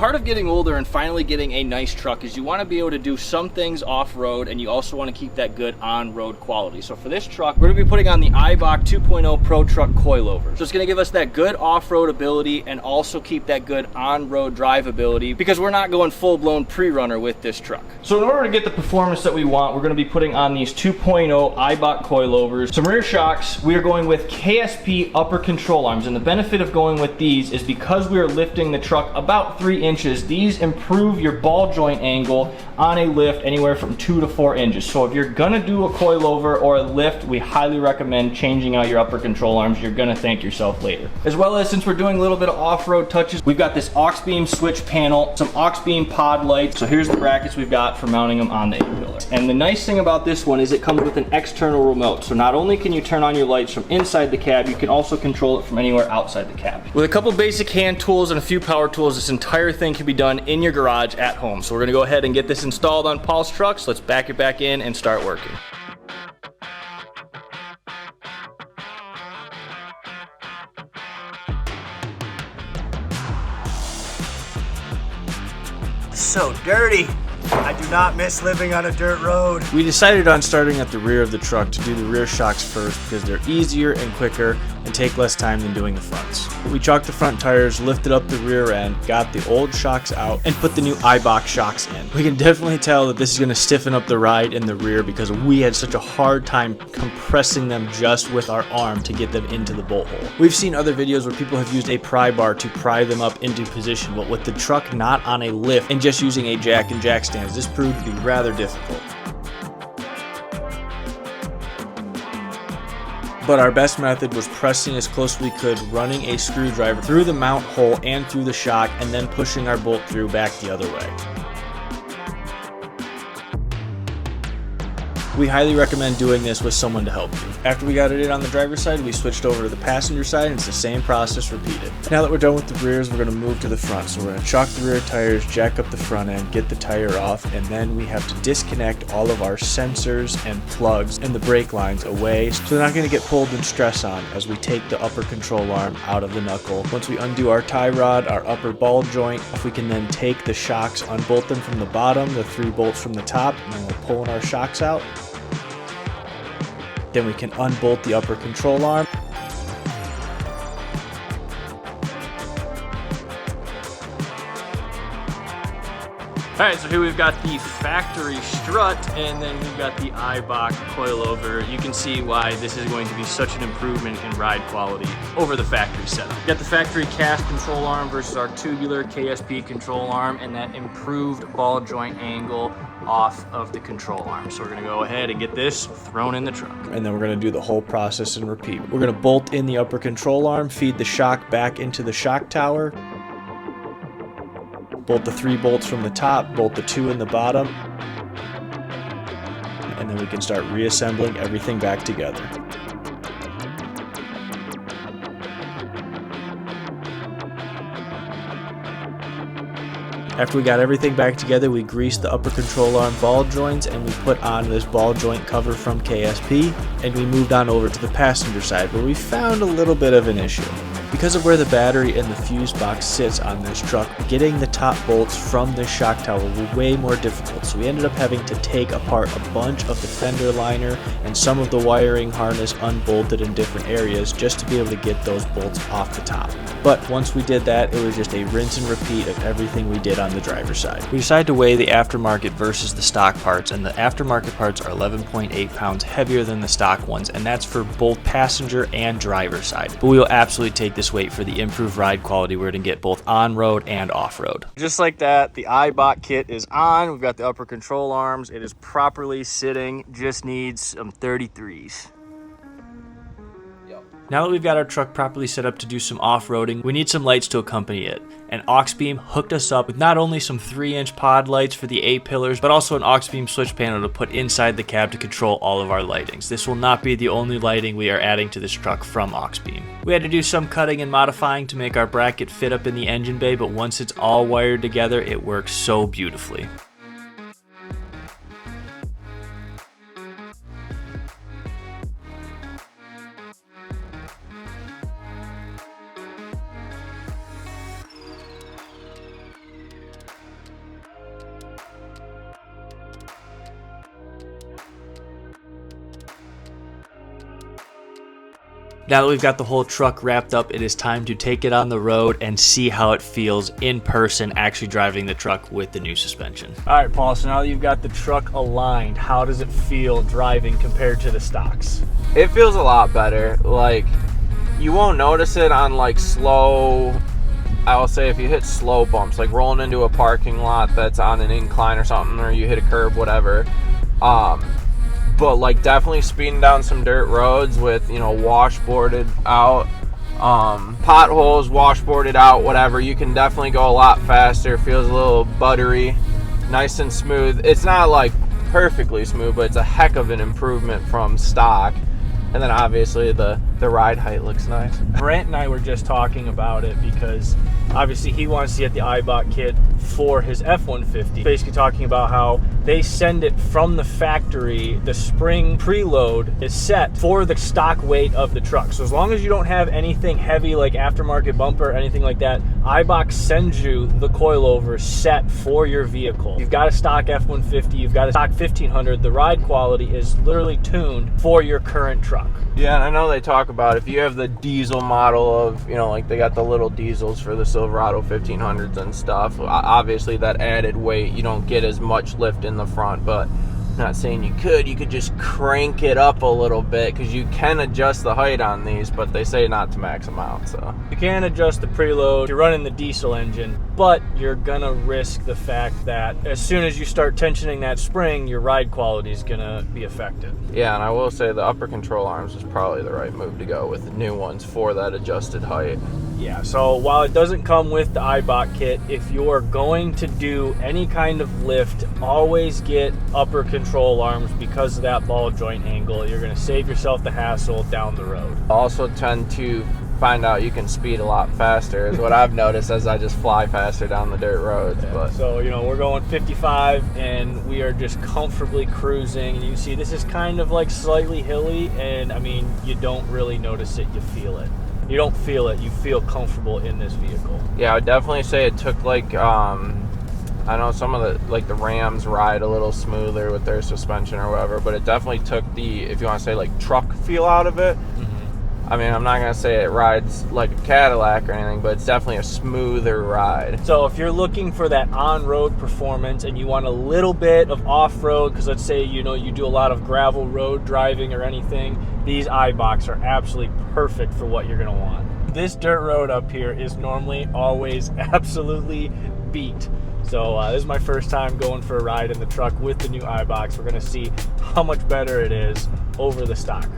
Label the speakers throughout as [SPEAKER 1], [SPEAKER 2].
[SPEAKER 1] Part of getting older and finally getting a nice truck is you want to be able to do some things off-road, and you also want to keep that good on-road quality. So for this truck, we're going to be putting on the Eibach 2.0 Pro Truck Coilover. So it's going to give us that good off-road ability and also keep that good on-road drivability, because we're not going full-blown pre-runner with this truck. So in order to get the performance that we want, we're going to be putting on these 2.0 Eibach coilovers. Some rear shocks, we are going with KSP Upper Control Arms, and the benefit of going with these is because we are lifting the truck about 3 inches, these improve your ball joint angle on a lift anywhere from 2 to 4 inches. So if you're gonna do a coilover or a lift, we highly recommend changing out your upper control arms. You're gonna thank yourself later. As well as, since we're doing a little bit of off-road touches, we've got this aux beam switch panel, some aux beam pod lights. So here's the brackets we've got for mounting them on the A-pillar. And the nice thing about this one is it comes with an external remote. So not only can you turn on your lights from inside the cab, you can also control it from anywhere outside the cab. With a couple basic hand tools and a few power tools, this entire thing can be done in your garage at home. So we're gonna go ahead and get this installed on Paul's truck. So let's back it back in and start working.
[SPEAKER 2] So dirty. I do not miss living on a dirt road.
[SPEAKER 3] We decided on starting at the rear of the truck to do the rear shocks first because they're easier and quicker and take less time than doing the fronts. We chalked the front tires, lifted up the rear end, got the old shocks out, and put the new Eibach shocks in. We can definitely tell that this is going to stiffen up the ride in the rear because we had such a hard time compressing them just with our arm to get them into the bolt hole. We've seen other videos where people have used a pry bar to pry them up into position, but with the truck not on a lift and just using a jack and jack stands, this proved to be rather difficult. But our best method was pressing as close as we could, running a screwdriver through the mount hole and through the shock, and then pushing our bolt through back the other way. We highly recommend doing this with someone to help you. After we got it in on the driver's side, we switched over to the passenger side, and it's the same process repeated. Now that we're done with the rears, we're going to move to the front. So we're going to chalk the rear tires, jack up the front end, get the tire off, and then we have to disconnect all of our sensors and plugs and the brake lines away so they're not going to get pulled and stress on as we take the upper control arm out of the knuckle. Once we undo our tie rod, our upper ball joint, if we can then take the shocks, unbolt them from the bottom, the 3 bolts from the top, and then we're pulling our shocks out. Then we can unbolt the upper control arm.
[SPEAKER 1] Alright, so here we've got the factory strut, and then we've got the Eibach coilover. You can see why this is going to be such an improvement in ride quality over the factory setup. We've got the factory cast control arm versus our tubular KSP control arm, and that improved ball joint angle off of the control arm. So we're gonna go ahead and get this thrown in the truck.
[SPEAKER 3] And then we're gonna do the whole process and repeat. We're gonna bolt in the upper control arm, feed the shock back into the shock tower, bolt the 3 bolts from the top, bolt the 2 in the bottom, and then we can start reassembling everything back together. After we got everything back together, we greased the upper control arm ball joints, and we put on this ball joint cover from KSP, and we moved on over to the passenger side where we found a little bit of an issue. Because of where the battery and the fuse box sits on this truck, getting the top bolts from this shock tower were way more difficult, so we ended up having to take apart a bunch of the fender liner and some of the wiring harness unbolted in different areas just to be able to get those bolts off the top. But once we did that, it was just a rinse and repeat of everything we did on the driver's side. We decided to weigh the aftermarket versus the stock parts, and the aftermarket parts are 11.8 pounds heavier than the stock ones, and that's for both passenger and driver side. But we will absolutely take this weight for the improved ride quality we're going to get both on-road and off-road. Just like that, the Eibach kit is on. We've got the upper control arms. It is properly sitting, just needs some 33s. Now that we've got our truck properly set up to do some off-roading, we need some lights to accompany it. And aux beam hooked us up with not only some 3-inch pod lights for the A-pillars, but also an aux beam switch panel to put inside the cab to control all of our lightings. This will not be the only lighting we are adding to this truck from aux beam. We had to do some cutting and modifying to make our bracket fit up in the engine bay, but once it's all wired together, it works so beautifully. Now that we've got the whole truck wrapped up, it is time to take it on the road and see how it feels in person actually driving the truck with the new suspension. All right, Paul, so now that you've got the truck aligned, how does it feel driving compared to the stocks?
[SPEAKER 4] It feels a lot better. Like, you won't notice it on like slow, I will say if you hit slow bumps, like rolling into a parking lot that's on an incline or something, or you hit a curb, whatever. But like definitely speeding down some dirt roads with, you know, washboarded out, potholes, washboarded out, whatever, you can definitely go a lot faster. Feels a little buttery, nice and smooth. It's not like perfectly smooth, but it's a heck of an improvement from stock. And then obviously the ride height looks nice.
[SPEAKER 3] Brent and I were just talking about it because obviously he wants to get the Eibach kit for his F-150. Basically talking about how they send it from the factory. The spring preload is set for the stock weight of the truck. So as long as you don't have anything heavy like aftermarket bumper or anything like that, Eibach sends you the coilover set for your vehicle. You've got a stock F-150, you've got a stock 1500, the ride quality is literally tuned for your current truck.
[SPEAKER 4] Yeah, and I know they talk about if you have the diesel model of, you know, like they got the little diesels for the Silverado 1500s and stuff, obviously that added weight, you don't get as much lift in the front, but I'm not saying you could just crank it up a little bit because you can adjust the height on these, but they say not to max them out. So
[SPEAKER 3] you can adjust the preload, you're running the diesel engine, but you're gonna risk the fact that as soon as you start tensioning that spring, your ride quality is gonna be affected.
[SPEAKER 4] Yeah, and I will say the upper control arms is probably the right move to go with the new ones for that adjusted height.
[SPEAKER 3] Yeah, so while it doesn't come with the Eibach kit, if you're going to do any kind of lift, always get upper control arms because of that ball joint angle. You're going to save yourself the hassle down the road.
[SPEAKER 4] Also tend to find out you can speed a lot faster is what I've noticed as I just fly faster down the dirt roads.
[SPEAKER 3] Yeah,
[SPEAKER 4] but
[SPEAKER 3] so, you know, we're going 55 and we are just comfortably cruising. And you see this is kind of like slightly hilly, and I mean, you don't really notice it, you feel it. You don't feel it, you feel comfortable in this vehicle.
[SPEAKER 4] Yeah, I would definitely say it took like, I know some of the, like the Rams ride a little smoother with their suspension or whatever, but it definitely took the, if you want to say like truck feel out of it. I mean, I'm not going to say it rides like a Cadillac or anything, but it's definitely a smoother ride.
[SPEAKER 3] So if you're looking for that on-road performance and you want a little bit of off-road, because let's say, you know, you do a lot of gravel road driving or anything, these Eibachs are absolutely perfect for what you're going to want. This dirt road up here is normally always absolutely beat. So this is my first time going for a ride in the truck with the new Eibachs. We're going to see how much better it is over the stock.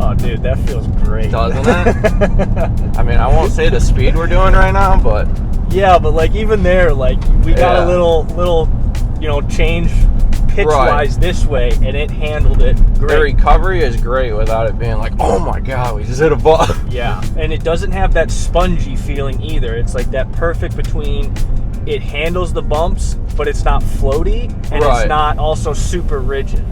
[SPEAKER 3] Oh, dude, that feels great.
[SPEAKER 4] Doesn't it? I mean, I won't say the speed we're doing right now, but
[SPEAKER 3] yeah, but like even there, like we got a little, you know, change pitch-wise this way, and it handled it great.
[SPEAKER 4] The recovery is great without it being like, oh my god, we just hit a ball.
[SPEAKER 3] Yeah, and it doesn't have that spongy feeling either. It's like that perfect between. It handles the bumps, but it's not floaty, and it's not also super rigid.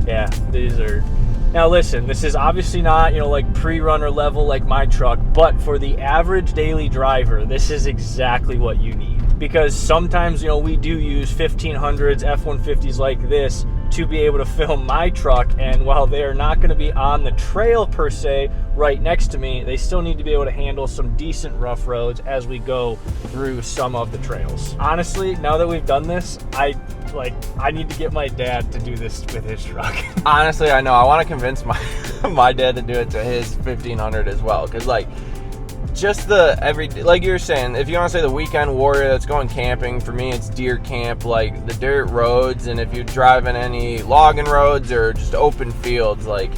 [SPEAKER 3] Yeah, these are. Now listen, this is obviously not, you know, like pre-runner level like my truck, but for the average daily driver, this is exactly what you need. Because sometimes, you know, we do use 1500s, F-150s like this to be able to film my truck, and while they are not going to be on the trail per se right next to me, they still need to be able to handle some decent rough roads as we go through some of the trails. Honestly, now that we've done this, I need to get my dad to do this with his truck.
[SPEAKER 4] Honestly, I know. I want to convince my dad to do it to his 1500 as well, because like just the like you were saying, if you want to say the weekend warrior that's going camping, for me it's deer camp, like the dirt roads, and if you're driving any logging roads or just open fields, like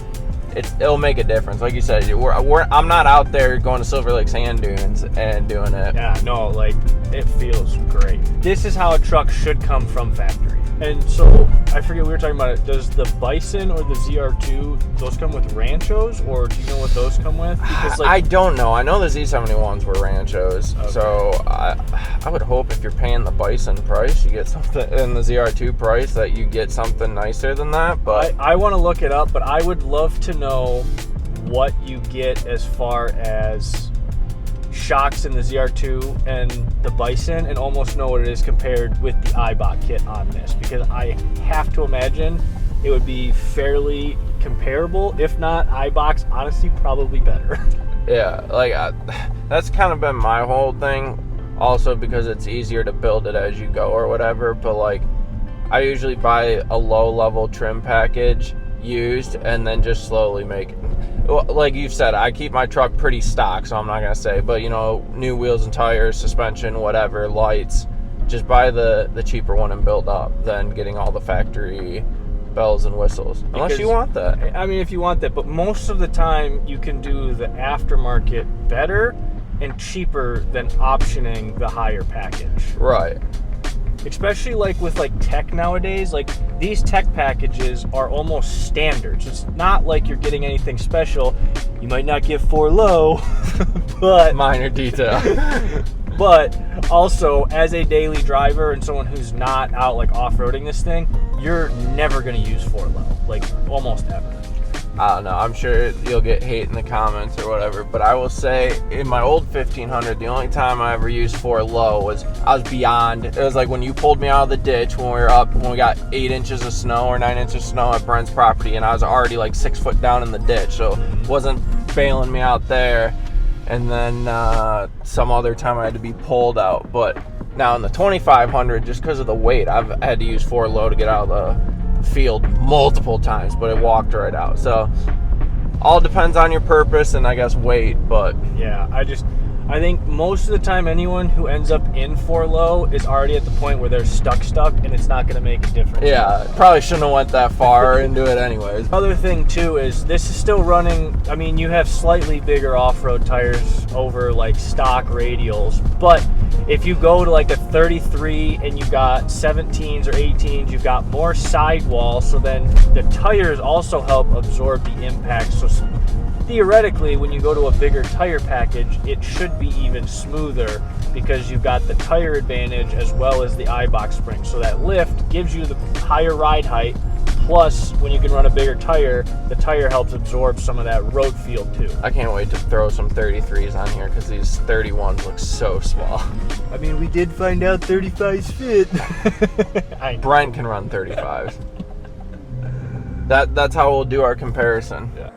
[SPEAKER 4] it'll make a difference. Like you said, I'm not out there going to Silver Lake sand dunes and doing it.
[SPEAKER 3] Yeah, no, like it feels great. This is how a truck should come from factory. And so I forget, we were talking about it. Does the Bison or the ZR2, those come with Ranchos, or do you know what those come with? Because like,
[SPEAKER 4] I don't know. I know the Z71s were Ranchos, so I would hope if you're paying the Bison price, you get something in the ZR2 price that you get something nicer than that. But
[SPEAKER 3] I want to look it up, but I would love to know what you get as far as shocks in the ZR2 and the Bison and almost know what it is compared with the Eibach kit on this, because I have to imagine it would be fairly comparable, if not Eibach's honestly probably better.
[SPEAKER 4] Yeah, like that's kind of been my whole thing, also because it's easier to build it as you go or whatever. But like, I usually buy a low level trim package used and then just slowly make it. Like you've said, I keep my truck pretty stock, so I'm not gonna say, but you know, new wheels and tires, suspension, whatever, lights, just buy the cheaper one and build up than getting all the factory bells and whistles, unless you want that.
[SPEAKER 3] I mean, if you want that, but most of the time you can do the aftermarket better and cheaper than optioning the higher package.
[SPEAKER 4] Right.
[SPEAKER 3] Especially like with like tech nowadays, like these tech packages are almost standards. It's not like you're getting anything special. You might not get 4 low, but
[SPEAKER 4] minor detail.
[SPEAKER 3] But also, as a daily driver and someone who's not out like off-roading this thing, you're never going to use 4 low, like almost ever.
[SPEAKER 4] I don't know, I'm sure you'll get hate in the comments or whatever, but I will say in my old 1500, the only time I ever used 4 low was I was beyond. It was like when you pulled me out of the ditch when we were up, when we got 8 inches of snow or 9 inches of snow at Brent's property, and I was already like 6 foot down in the ditch, so it wasn't bailing me out there. And then some other time I had to be pulled out. But now in the 2500, just because of the weight, I've had to use 4 low to get out of the field multiple times, but it walked right out. So all depends on your purpose and I guess weight, but
[SPEAKER 3] yeah, I think most of the time anyone who ends up in 4 low is already at the point where they're stuck and it's not going to make a difference.
[SPEAKER 4] Yeah, probably shouldn't have went that far into it anyways.
[SPEAKER 3] Other thing too is this is still running, I mean, you have slightly bigger off-road tires over like stock radials, but if you go to like a 33 and you've got 17s or 18s, you've got more sidewall, so then the tires also help absorb the impact. So theoretically, when you go to a bigger tire package, it should be even smoother because you've got the tire advantage as well as the Eibach spring. So that lift gives you the higher ride height, plus when you can run a bigger tire, the tire helps absorb some of that road feel too.
[SPEAKER 4] I can't wait to throw some 33s on here because these 31s look so small.
[SPEAKER 3] I mean, we did find out 35s fit.
[SPEAKER 4] Brent can run 35s. That's how we'll do our comparison.
[SPEAKER 3] Yeah.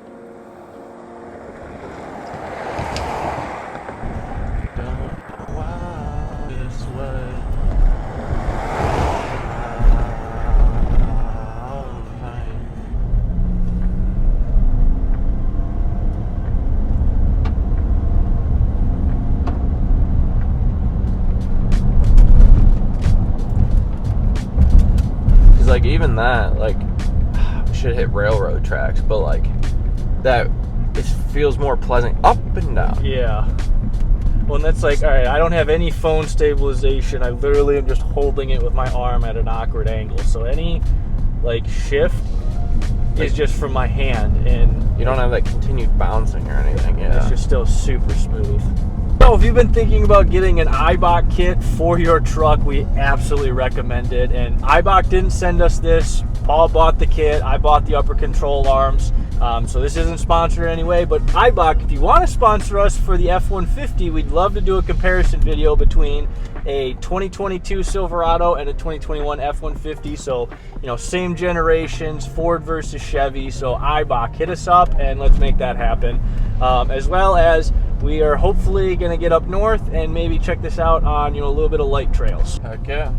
[SPEAKER 4] Like even that, like we should hit railroad tracks, but like that, it feels more pleasant up and down.
[SPEAKER 3] Yeah. Well, and that's like, all right, I don't have any phone stabilization. I literally am just holding it with my arm at an awkward angle. So any like shift is just from my hand, and
[SPEAKER 4] you don't have that continued bouncing or anything. Yeah,
[SPEAKER 3] it's just still super smooth. So if you've been thinking about getting an Eibach kit for your truck, we absolutely recommend it. And Eibach didn't send us this. Paul bought the kit. I bought the upper control arms. So this isn't sponsored anyway, but Eibach, if you want to sponsor us for the F-150, we'd love to do a comparison video between a 2022 Silverado and a 2021 F-150. So, you know, same generations, Ford versus Chevy. So Eibach, hit us up and let's make that happen. As well as we are hopefully going to get up north and maybe check this out on, you know, a little bit of light trails.
[SPEAKER 4] Heck yeah.